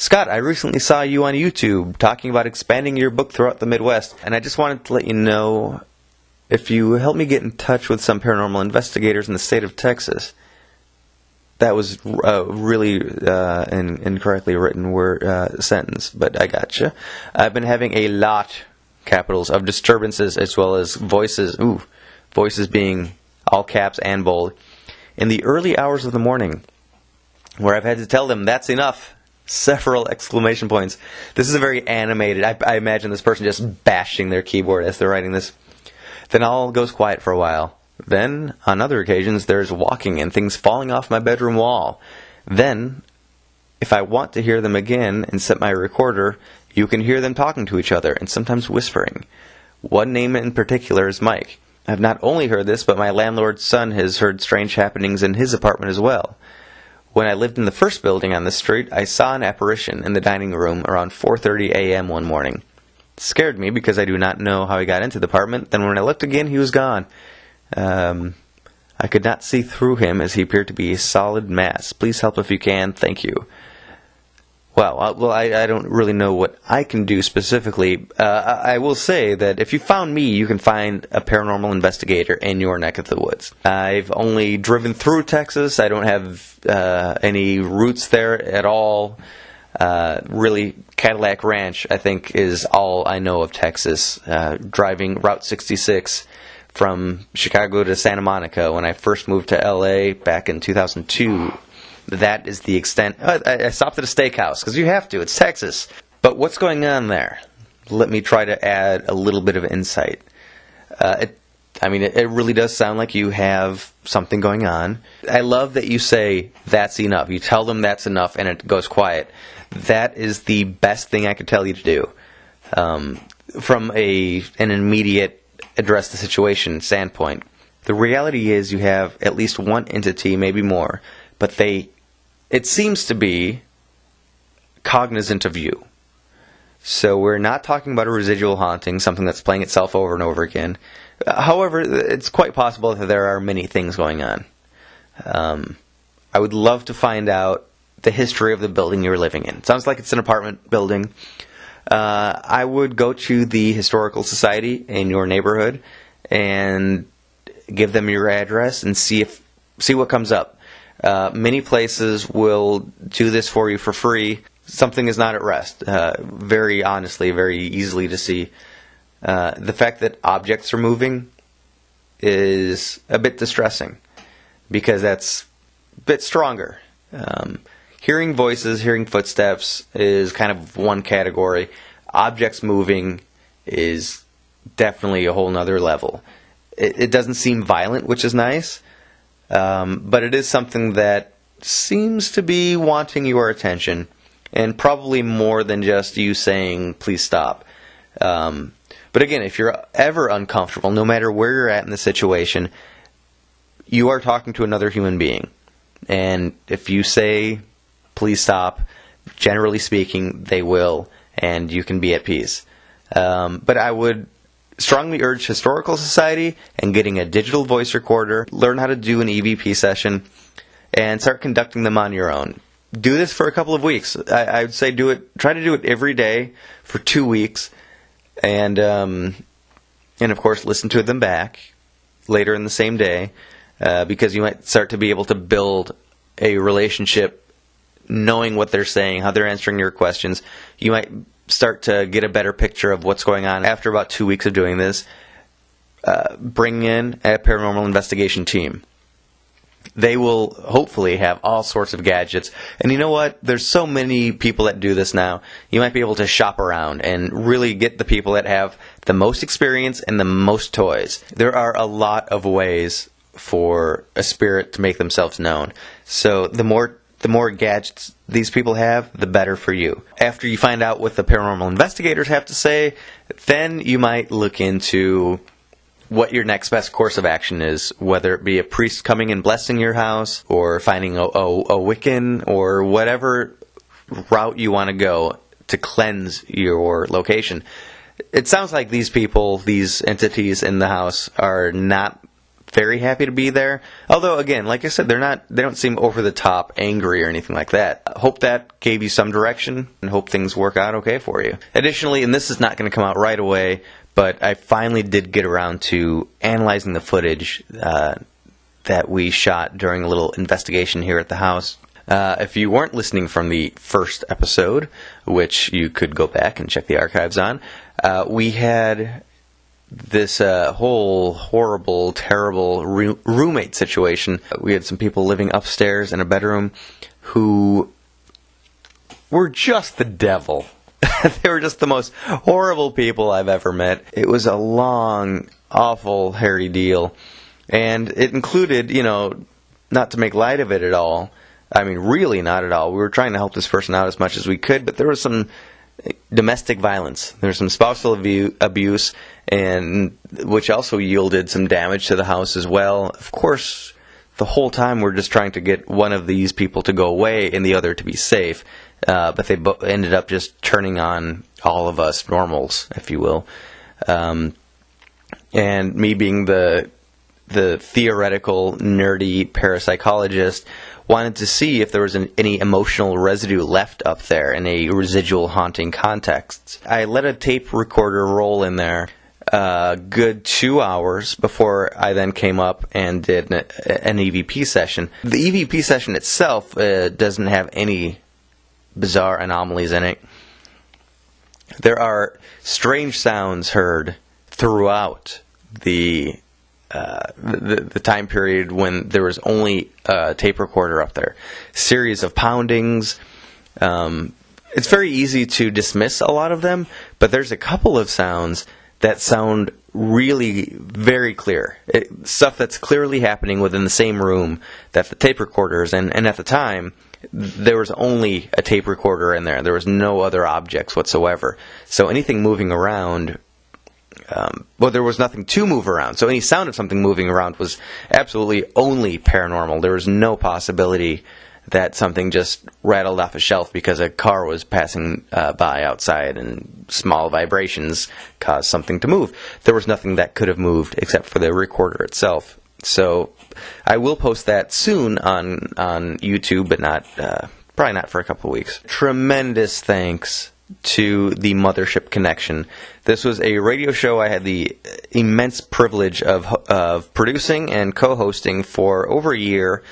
Scott, I recently saw you on YouTube talking about expanding your book throughout the Midwest, and I just wanted to let you know if you help me get in touch with some paranormal investigators in the state of Texas. That was really incorrectly written sentence, but I gotcha. I've been having a lot, capitals, of disturbances as well as voices, voices being all caps and bold, in the early hours of the morning, where I've had to tell them that's enough. Several exclamation points. This is a very animated, I imagine this person just bashing their keyboard as they're writing this. Then all goes quiet for a while. Then, on other occasions, there's walking and things falling off my bedroom wall. Then, if I want to hear them again and set my recorder, you can hear them talking to each other and sometimes whispering. One name in particular is Mike. I've not only heard this, but my landlord's son has heard strange happenings in his apartment as well. When I lived in the first building on this street, I saw an apparition in the dining room around 4:30 a.m. one morning. It scared me because I do not know how he got into the apartment. Then when I looked again, he was gone. I could not see through him as he appeared to be a solid mass. Please help if you can. Thank you. Well, I don't really know what I can do specifically. I will say that if you found me, you can find a paranormal investigator in your neck of the woods. I've only driven through Texas. I don't have any roots there at all. Really, Cadillac Ranch, I think, is all I know of Texas. Driving Route 66 from Chicago to Santa Monica when I first moved to L.A. back in 2002. That is the extent. I stopped at a steakhouse, because you have to. It's Texas. But what's going on there? Let me try to add a little bit of insight. It really does sound like you have something going on. I love that you say, that's enough. You tell them that's enough, and it goes quiet. That is the best thing I could tell you to do. From an immediate address the situation standpoint. The reality is you have at least one entity, maybe more, but it seems to be cognizant of you. So we're not talking about a residual haunting, something that's playing itself over and over again. However, it's quite possible that there are many things going on. I would love to find out the history of the building you're living in. It sounds like it's an apartment building. I would go to the Historical Society in your neighborhood and give them your address and see what comes up. Many places will do this for you for free. Something is not at rest. Very honestly, very easily to see. The fact that objects are moving is a bit distressing because that's a bit stronger. Hearing voices, hearing footsteps is kind of one category. Objects moving is definitely a whole nother level. It doesn't seem violent, which is nice. But it is something that seems to be wanting your attention, and probably more than just you saying, please stop. But again, if you're ever uncomfortable, no matter where you're at in the situation, you are talking to another human being. And if you say, please stop, generally speaking, they will, and you can be at peace. But I would strongly urge Historical Society and getting a digital voice recorder, learn how to do an EVP session, and start conducting them on your own. Do this for a couple of weeks. I would say try to do it every day for 2 weeks, and of course listen to them back later in the same day, because you might start to be able to build a relationship knowing what they're saying, how they're answering your questions. You might start to get a better picture of what's going on. After about 2 weeks of doing this, bring in a paranormal investigation team. They will hopefully have all sorts of gadgets. And you know what? There's so many people that do this now. You might be able to shop around and really get the people that have the most experience and the most toys. There are a lot of ways for a spirit to make themselves known. So the more gadgets these people have, the better for you. After you find out what the paranormal investigators have to say, then you might look into what your next best course of action is, whether it be a priest coming and blessing your house, or finding a Wiccan, or whatever route you want to go to cleanse your location. It sounds like these people, these entities in the house, are not very happy to be there. Although, again, like I said, they don't seem over the top angry or anything like that. Hope that gave you some direction, and hope things work out okay for you. Additionally, and this is not going to come out right away, but I finally did get around to analyzing the footage that we shot during a little investigation here at the house. If you weren't listening from the first episode, which you could go back and check the archives on, we had this whole horrible, terrible roommate situation. We had some people living upstairs in a bedroom who were just the devil. They were just the most horrible people I've ever met. It was a long, awful, hairy deal. And it included, not to make light of it at all, I mean, really not at all. We were trying to help this person out as much as we could, but there was some domestic violence. There was some spousal abuse, and which also yielded some damage to the house as well. Of course, the whole time we're just trying to get one of these people to go away and the other to be safe. But they ended up just turning on all of us normals, if you will. And me being the theoretical, nerdy parapsychologist, wanted to see if there was any emotional residue left up there in a residual haunting context. I let a tape recorder roll in there a good 2 hours before I then came up and did an EVP session. The EVP session itself doesn't have any bizarre anomalies in it. There are strange sounds heard throughout the time period when there was only a tape recorder up there. Series of poundings. It's very easy to dismiss a lot of them, but there's a couple of sounds that sound really very clear. Stuff that's clearly happening within the same room that the tape recorders, and at the time, there was only a tape recorder in there. There was no other objects whatsoever. So anything moving around, there was nothing to move around. So any sound of something moving around was absolutely only paranormal. There was no possibility that something just rattled off a shelf because a car was passing by outside and small vibrations caused something to move. There was nothing that could have moved except for the recorder itself. So I will post that soon on YouTube, but probably not for a couple of weeks. Tremendous thanks to the Mothership Connection. This was a radio show I had the immense privilege of producing and co-hosting for over a year.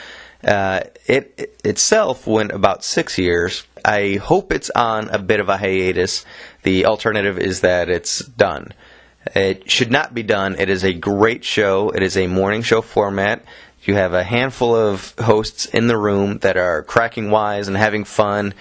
It itself went about 6 years. I hope it's on a bit of a hiatus. The alternative is that it's done. It should not be done. It is a great show. It is a morning show format. You have a handful of hosts in the room that are cracking wise and having fun,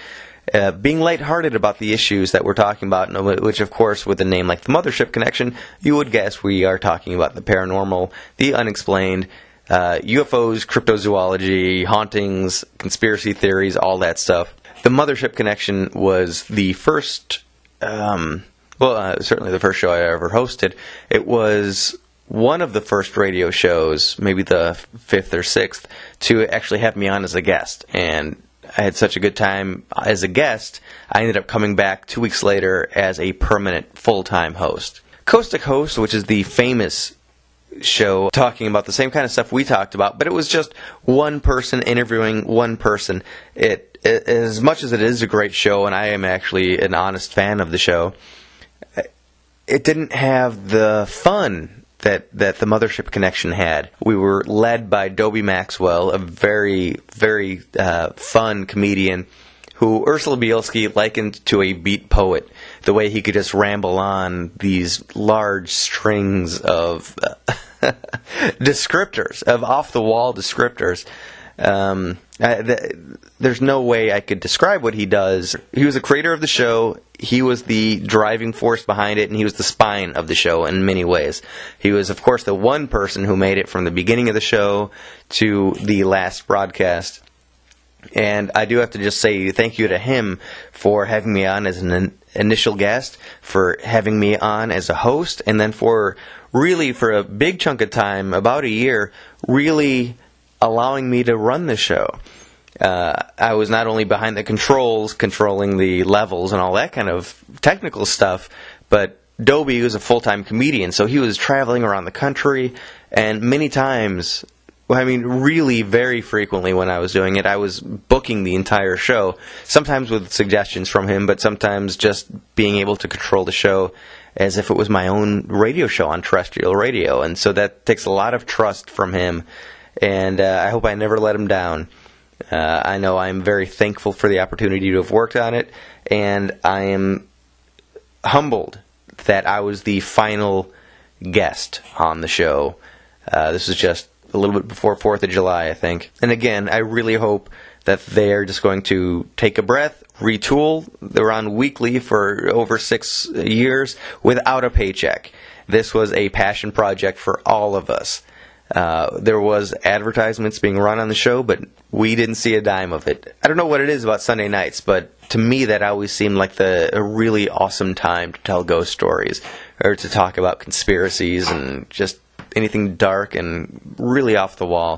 being lighthearted about the issues that we're talking about, which, of course, with a name like the Mothership Connection, you would guess we are talking about the paranormal, the unexplained, UFOs, cryptozoology, hauntings, conspiracy theories, all that stuff. The Mothership Connection was the first, certainly the first show I ever hosted. It was one of the first radio shows, maybe the fifth or sixth, to actually have me on as a guest. And I had such a good time as a guest, I ended up coming back 2 weeks later as a permanent full-time host. Coast to Coast, which is the famous show talking about the same kind of stuff we talked about, but it was just one person interviewing one person. It as much as it is a great show, and I am actually an honest fan of the show, it didn't have the fun that the Mothership Connection had. We were led by Dobie Maxwell, a very, very fun comedian who Ursula Bielski likened to a beat poet, the way he could just ramble on these large strings of descriptors, of off-the-wall descriptors. There's no way I could describe what he does. He was the creator of the show. He was the driving force behind it, and he was the spine of the show in many ways. He was, of course, the one person who made it from the beginning of the show to the last broadcast. And I do have to just say thank you to him for having me on as an initial guest, for having me on as a host, and then for a big chunk of time, about a year, really allowing me to run the show. I was not only behind the controls, controlling the levels and all that kind of technical stuff, but Dobie was a full-time comedian, so he was traveling around the country, And many times, well, I mean, really very frequently when I was doing it, I was booking the entire show, sometimes with suggestions from him, but sometimes just being able to control the show as if it was my own radio show on terrestrial radio. And so that takes a lot of trust from him, and I hope I never let him down. I know I'm very thankful for the opportunity to have worked on it, and I am humbled that I was the final guest on the show. This was just a little bit before 4th of July, I think. And again, I really hope that they're just going to take a breath, retool. They're on weekly for over 6 years without a paycheck. This was a passion project for all of us. There was advertisements being run on the show, but we didn't see a dime of it. I don't know what it is about Sunday nights, but to me that always seemed like a really awesome time to tell ghost stories, or to talk about conspiracies and just anything dark and really off the wall.